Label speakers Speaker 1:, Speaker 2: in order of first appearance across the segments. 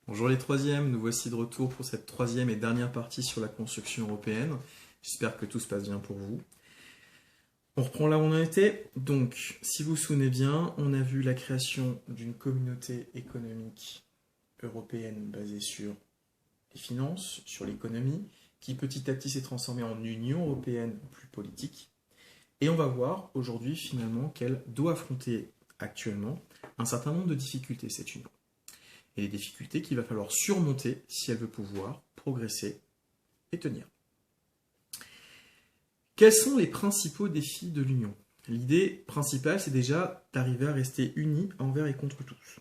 Speaker 1: Bonjour les troisièmes, nous voici de retour pour cette troisième et dernière partie sur la construction européenne. J'espère que tout se passe bien pour vous. On reprend là où on en était. Donc, si vous vous souvenez bien, on a vu la création d'une communauté économique européenne basée sur les finances, sur l'économie, qui petit à petit s'est transformée en Union européenne plus politique. Et on va voir aujourd'hui finalement qu'elle doit affronter actuellement un certain nombre de difficultés, cette union. Et les difficultés qu'il va falloir surmonter si elle veut pouvoir progresser et tenir. Quels sont les principaux défis de l'Union? L'idée principale, c'est déjà d'arriver à rester unis envers et contre tous.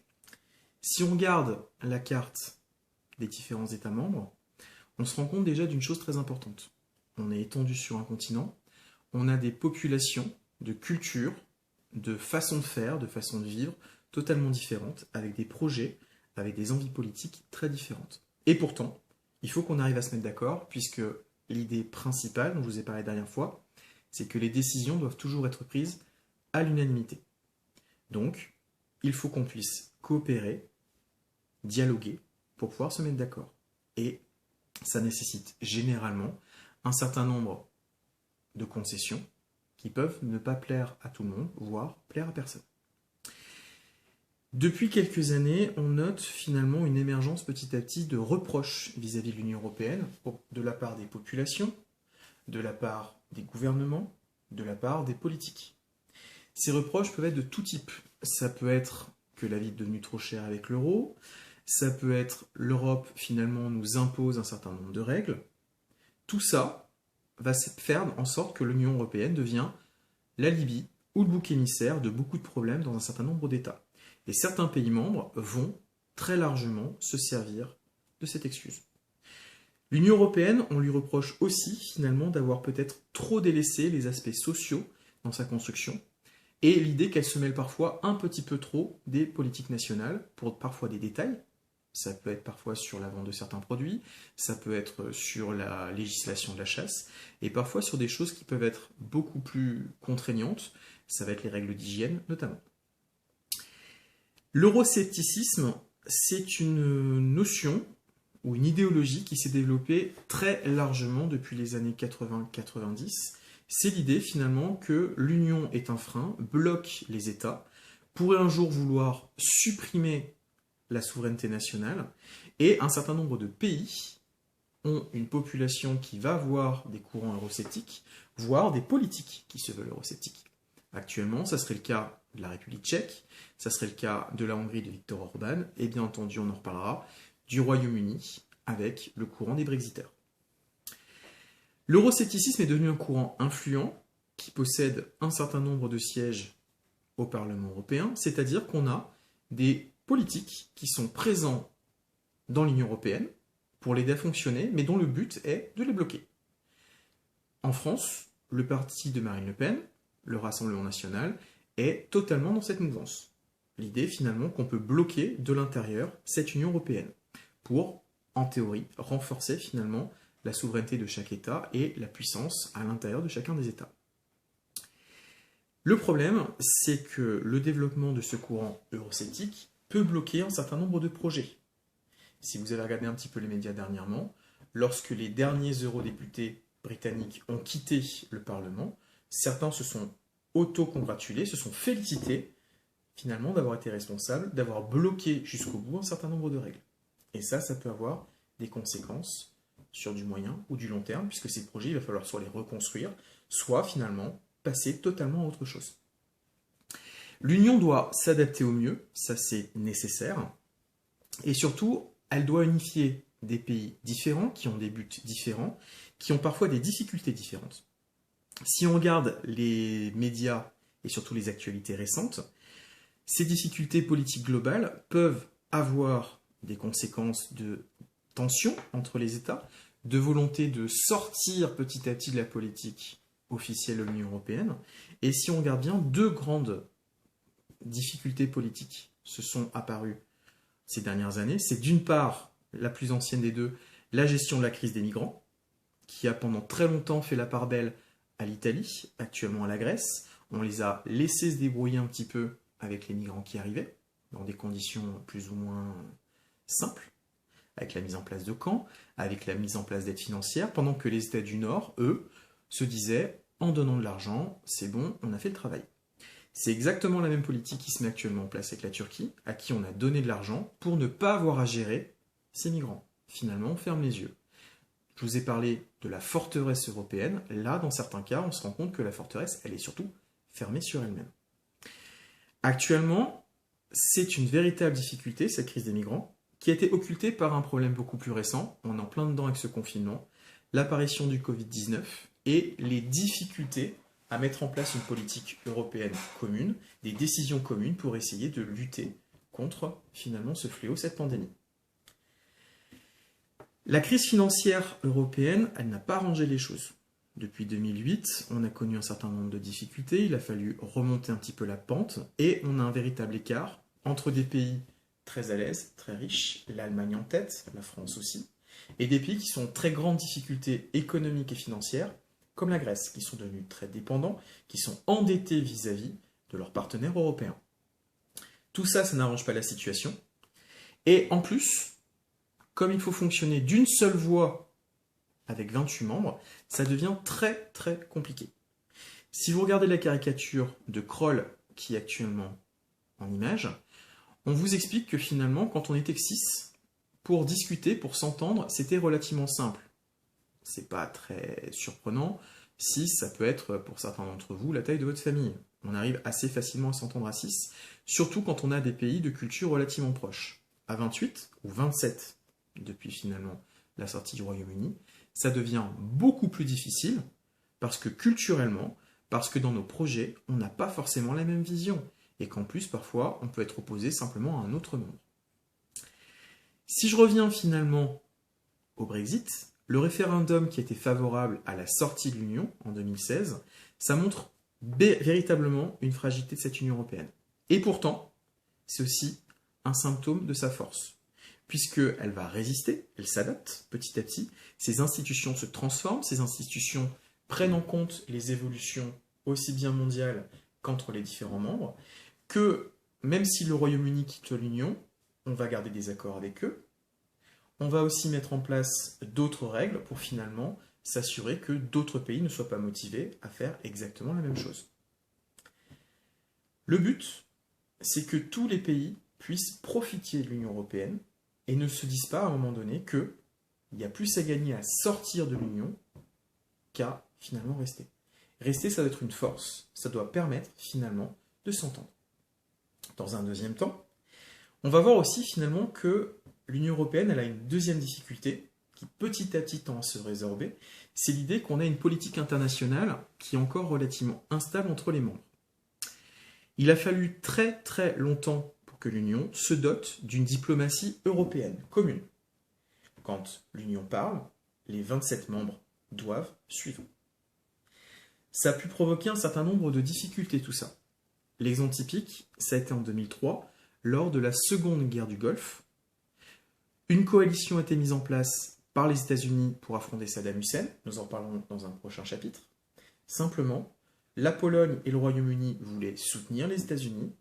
Speaker 1: Si on regarde la carte des différents États membres, on se rend compte déjà d'une chose très importante. On est étendu sur un continent, on a des populations de cultures, de façons de faire, de façons de vivre totalement différentes, avec des projets, avec des envies politiques très différentes. Et pourtant, il faut qu'on arrive à se mettre d'accord, puisque l'idée principale, dont je vous ai parlé la dernière fois, c'est que les décisions doivent toujours être prises à l'unanimité. Donc, il faut qu'on puisse coopérer, dialoguer, pour pouvoir se mettre d'accord. Et ça nécessite généralement un certain nombre de concessions qui peuvent ne pas plaire à tout le monde, voire plaire à personne. Depuis quelques années, on note finalement une émergence petit à petit de reproches vis-à-vis de l'Union européenne, de la part des populations, de la part des gouvernements, de la part des politiques. Ces reproches peuvent être de tout type. Ça peut être que la vie est devenue trop chère avec l'euro, ça peut être l'Europe finalement nous impose un certain nombre de règles. Tout ça va faire en sorte que l'Union européenne devient l'alibi ou le bouc émissaire de beaucoup de problèmes dans un certain nombre d'États. Et certains pays membres vont très largement se servir de cette excuse. L'Union européenne, on lui reproche aussi finalement d'avoir peut-être trop délaissé les aspects sociaux dans sa construction et l'idée qu'elle se mêle parfois un petit peu trop des politiques nationales pour parfois des détails. Ça peut être parfois sur la vente de certains produits, ça peut être sur la législation de la chasse, et parfois sur des choses qui peuvent être beaucoup plus contraignantes, ça va être les règles d'hygiène notamment. L'euroscepticisme, c'est une notion ou une idéologie qui s'est développée très largement depuis les années 80-90. C'est l'idée finalement que l'Union est un frein, bloque les États, pourrait un jour vouloir supprimer la souveraineté nationale, et un certain nombre de pays ont une population qui va avoir des courants eurosceptiques, voire des politiques qui se veulent eurosceptiques. Actuellement, ça serait le cas de la République tchèque, ça serait le cas de la Hongrie de Viktor Orban, et bien entendu, on en reparlera, du Royaume-Uni avec le courant des Brexiteurs. L'euroscepticisme est devenu un courant influent qui possède un certain nombre de sièges au Parlement européen, c'est-à-dire qu'on a des politiques qui sont présents dans l'Union européenne pour l'aider à fonctionner, mais dont le but est de les bloquer. En France, le parti de Marine Le Pen, le Rassemblement national, est totalement dans cette mouvance. L'idée finalement qu'on peut bloquer de l'intérieur cette Union européenne pour, en théorie, renforcer finalement la souveraineté de chaque État et la puissance à l'intérieur de chacun des États. Le problème, c'est que le développement de ce courant eurosceptique peut bloquer un certain nombre de projets. Si vous avez regardé un petit peu les médias dernièrement, lorsque les derniers eurodéputés britanniques ont quitté le Parlement, certains se sont auto-congratulés, se sont félicités finalement d'avoir été responsables, d'avoir bloqué jusqu'au bout un certain nombre de règles. Et ça peut avoir des conséquences sur du moyen ou du long terme, puisque ces projets, il va falloir soit les reconstruire, soit finalement passer totalement à autre chose. L'Union doit s'adapter au mieux, ça c'est nécessaire, et surtout, elle doit unifier des pays différents, qui ont des buts différents, qui ont parfois des difficultés différentes. Si on regarde les médias et surtout les actualités récentes, ces difficultés politiques globales peuvent avoir des conséquences de tension entre les États, de volonté de sortir petit à petit de la politique officielle de l'Union européenne. Et si on regarde bien, deux grandes difficultés politiques se sont apparues ces dernières années. C'est d'une part, la plus ancienne des deux, la gestion de la crise des migrants, qui a pendant très longtemps fait la part belle à l'Italie, actuellement à la Grèce. On les a laissés se débrouiller un petit peu avec les migrants qui arrivaient, dans des conditions plus ou moins simples. avec la mise en place de camps, avec la mise en place d'aides financières, pendant que les États du Nord, eux, se disaient, en donnant de l'argent, c'est bon, on a fait le travail. C'est exactement la même politique qui se met actuellement en place avec la Turquie, à qui on a donné de l'argent pour ne pas avoir à gérer ces migrants. Finalement, on ferme les yeux. Je vous ai parlé de la forteresse européenne. Là, dans certains cas, on se rend compte que la forteresse, elle est surtout fermée sur elle-même. Actuellement, c'est une véritable difficulté, cette crise des migrants, qui a été occultée par un problème beaucoup plus récent, on est en plein dedans avec ce confinement, l'apparition du Covid-19 et les difficultés à mettre en place une politique européenne commune, des décisions communes pour essayer de lutter contre, finalement, ce fléau, cette pandémie. La crise financière européenne, elle n'a pas arrangé les choses. Depuis 2008, on a connu un certain nombre de difficultés, il a fallu remonter un petit peu la pente, et on a un véritable écart entre des pays très à l'aise, très riches, l'Allemagne en tête, la France aussi, et des pays qui sont en très grande difficulté économique et financière, comme la Grèce, qui sont devenus très dépendants, qui sont endettés vis-à-vis de leurs partenaires européens. Tout ça, ça n'arrange pas la situation. Et en plus, comme il faut fonctionner d'une seule voix avec 28 membres, ça devient très très compliqué. Si vous regardez la caricature de Kroll qui est actuellement en image, on vous explique que finalement, quand on était que 6, pour discuter, pour s'entendre, c'était relativement simple. C'est pas très surprenant. 6, ça peut être, pour certains d'entre vous, la taille de votre famille. On arrive assez facilement à s'entendre à 6, surtout quand on a des pays de culture relativement proches. À 28 ou 27, depuis finalement la sortie du Royaume-Uni, ça devient beaucoup plus difficile parce que culturellement, parce que dans nos projets, on n'a pas forcément la même vision et qu'en plus, parfois, on peut être opposé simplement à un autre membre. Si je reviens finalement au Brexit, le référendum qui était favorable à la sortie de l'Union en 2016, ça montre véritablement une fragilité de cette Union européenne. Et pourtant, c'est aussi un symptôme de sa force, puisqu'elle va résister, elle s'adapte petit à petit, ces institutions se transforment, ces institutions prennent en compte les évolutions aussi bien mondiales qu'entre les différents membres, que même si le Royaume-Uni quitte l'Union, on va garder des accords avec eux, on va aussi mettre en place d'autres règles pour finalement s'assurer que d'autres pays ne soient pas motivés à faire exactement la même chose. Le but, c'est que tous les pays puissent profiter de l'Union européenne et ne se disent pas à un moment donné qu'il y a plus à gagner à sortir de l'Union qu'à finalement rester. Rester, ça doit être une force, ça doit permettre finalement de s'entendre. Dans un deuxième temps, on va voir aussi finalement que l'Union européenne, elle a une deuxième difficulté qui petit à petit tend à se résorber, c'est l'idée qu'on a une politique internationale qui est encore relativement instable entre les membres. Il a fallu très très longtemps pour que l'Union se dote d'une diplomatie européenne commune. Quand l'Union parle, les 27 membres doivent suivre. Ça a pu provoquer un certain nombre de difficultés tout ça. L'exemple typique, ça a été en 2003, lors de la Seconde Guerre du Golfe. Une coalition a été mise en place par les États-Unis pour affronter Saddam Hussein. Nous en parlerons dans un prochain chapitre. Simplement, la Pologne et le Royaume-Uni voulaient soutenir les États-Unis.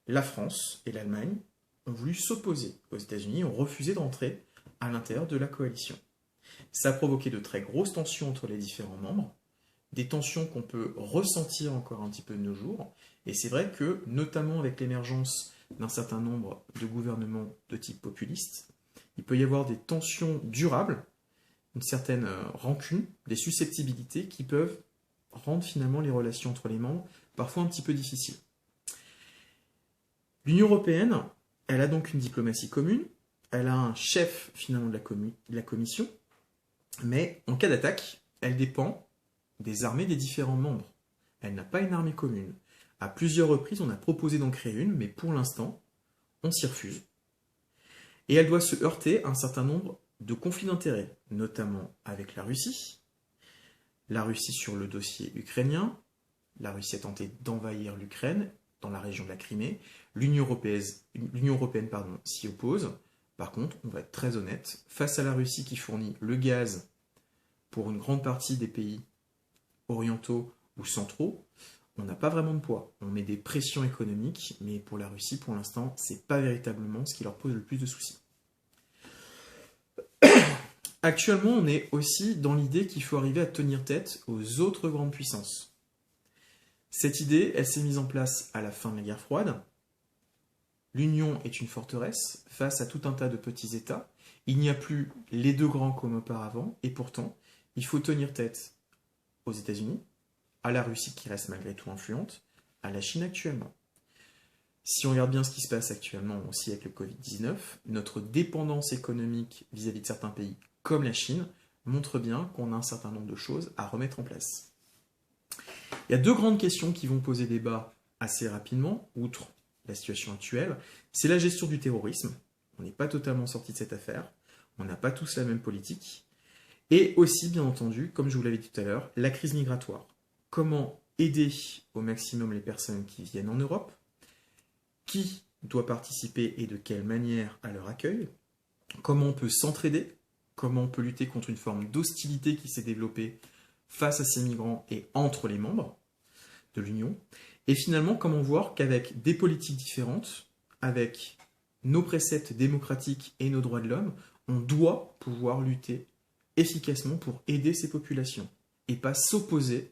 Speaker 1: La France et l'Allemagne ont voulu s'opposer aux États-Unis et ont refusé d'entrer à l'intérieur de la coalition. Ça a provoqué de très grosses tensions entre les différents membres, des tensions qu'on peut ressentir encore un petit peu de nos jours. Et c'est vrai que, notamment avec l'émergence d'un certain nombre de gouvernements de type populiste, il peut y avoir des tensions durables, une certaine rancune, des susceptibilités qui peuvent rendre finalement les relations entre les membres parfois un petit peu difficiles. L'Union européenne, elle a donc une diplomatie commune, elle a un chef finalement de la Commission, mais en cas d'attaque, elle dépend des armées des différents membres. Elle n'a pas une armée commune. À plusieurs reprises, on a proposé d'en créer une, mais pour l'instant, on s'y refuse. Et elle doit se heurter à un certain nombre de conflits d'intérêts, notamment avec la Russie sur le dossier ukrainien, la Russie a tenté d'envahir l'Ukraine dans la région de la Crimée, l'Union européenne s'y oppose. Par contre, on va être très honnête, face à la Russie qui fournit le gaz pour une grande partie des pays orientaux ou centraux, on n'a pas vraiment de poids. On met des pressions économiques, mais pour la Russie, pour l'instant, c'est pas véritablement ce qui leur pose le plus de soucis. Actuellement, on est aussi dans l'idée qu'il faut arriver à tenir tête aux autres grandes puissances. Cette idée, elle s'est mise en place à la fin de la guerre froide. L'Union est une forteresse face à tout un tas de petits États. Il n'y a plus les deux grands comme auparavant, et pourtant, il faut tenir tête aux États-Unis, à la Russie qui reste malgré tout influente, à la Chine actuellement. Si on regarde bien ce qui se passe actuellement aussi avec le Covid-19, notre dépendance économique vis-à-vis de certains pays comme la Chine montre bien qu'on a un certain nombre de choses à remettre en place. Il y a deux grandes questions qui vont poser débat assez rapidement, outre la situation actuelle. C'est la gestion du terrorisme. On n'est pas totalement sorti de cette affaire. On n'a pas tous la même politique. Et aussi, bien entendu, comme je vous l'avais dit tout à l'heure, la crise migratoire. Comment aider au maximum les personnes qui viennent en Europe? Qui doit participer et de quelle manière à leur accueil? Comment on peut s'entraider? Comment on peut lutter contre une forme d'hostilité qui s'est développée face à ces migrants et entre les membres de l'Union? Et finalement, comment voir qu'avec des politiques différentes, avec nos préceptes démocratiques et nos droits de l'homme, on doit pouvoir lutter efficacement pour aider ces populations et pas s'opposer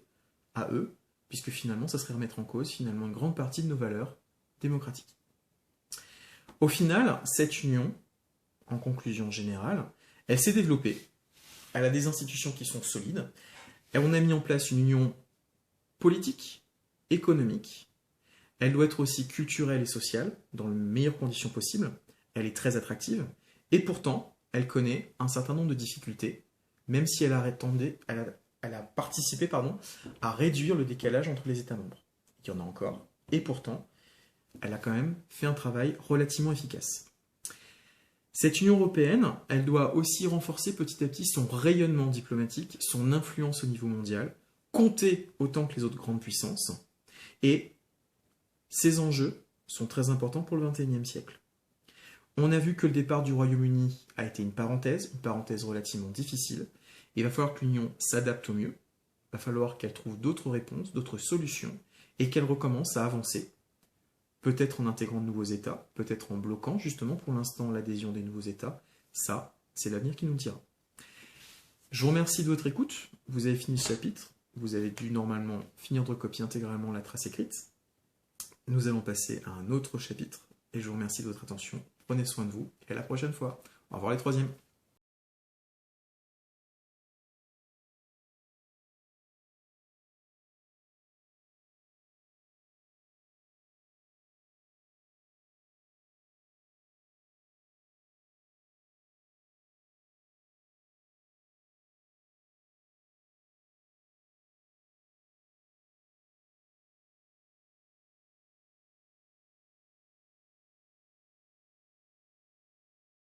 Speaker 1: à eux, puisque finalement, ça serait remettre en cause finalement une grande partie de nos valeurs démocratiques. Au final, cette union, en conclusion générale, elle s'est développée. Elle a des institutions qui sont solides. Et on a mis en place une union politique, économique. Elle doit être aussi culturelle et sociale, dans les meilleures conditions possibles. Elle est très attractive. Et pourtant, elle connaît un certain nombre de difficultés, même si elle a participé à réduire le décalage entre les États membres. Il y en a encore. Et pourtant, elle a quand même fait un travail relativement efficace. Cette Union européenne, elle doit aussi renforcer petit à petit son rayonnement diplomatique, son influence au niveau mondial, compter autant que les autres grandes puissances. Et ces enjeux sont très importants pour le XXIe siècle. On a vu que le départ du Royaume-Uni a été une parenthèse relativement difficile. Il va falloir que l'Union s'adapte au mieux. Il va falloir qu'elle trouve d'autres réponses, d'autres solutions, et qu'elle recommence à avancer. Peut-être en intégrant de nouveaux États, peut-être en bloquant justement pour l'instant l'adhésion des nouveaux États. Ça, c'est l'avenir qui nous le dira. Je vous remercie de votre écoute. Vous avez fini ce chapitre. Vous avez dû normalement finir de recopier intégralement la trace écrite. Nous allons passer à un autre chapitre et je vous remercie de votre attention. Prenez soin de vous et à la prochaine fois. Au revoir les troisièmes.